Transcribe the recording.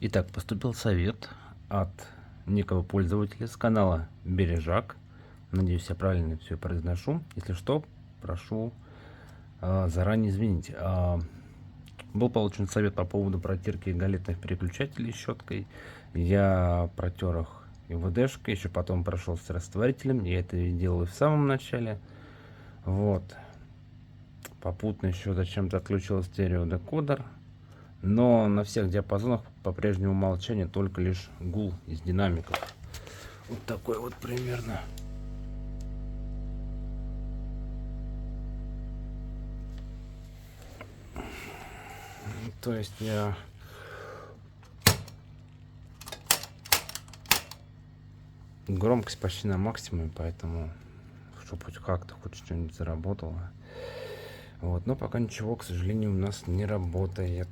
Итак, поступил совет от некого пользователя с канала Бережак. Надеюсь, я правильно все произношу. Если что, прошу заранее извинить. Был получен совет по поводу протирки галетных переключателей щеткой. Я протер их ИВДшкой, еще потом прошел с растворителем. Я это делал и в самом начале. Вот. Попутно еще зачем-то отключил стереодекодер. Но на всех диапазонах по-прежнему молчание, только лишь гул из динамиков. Вот такой вот примерно. То есть я громкость почти на максимуме, поэтому чтобы хоть как-то хоть что-нибудь заработало. Вот, но пока ничего, к сожалению, у нас не работает.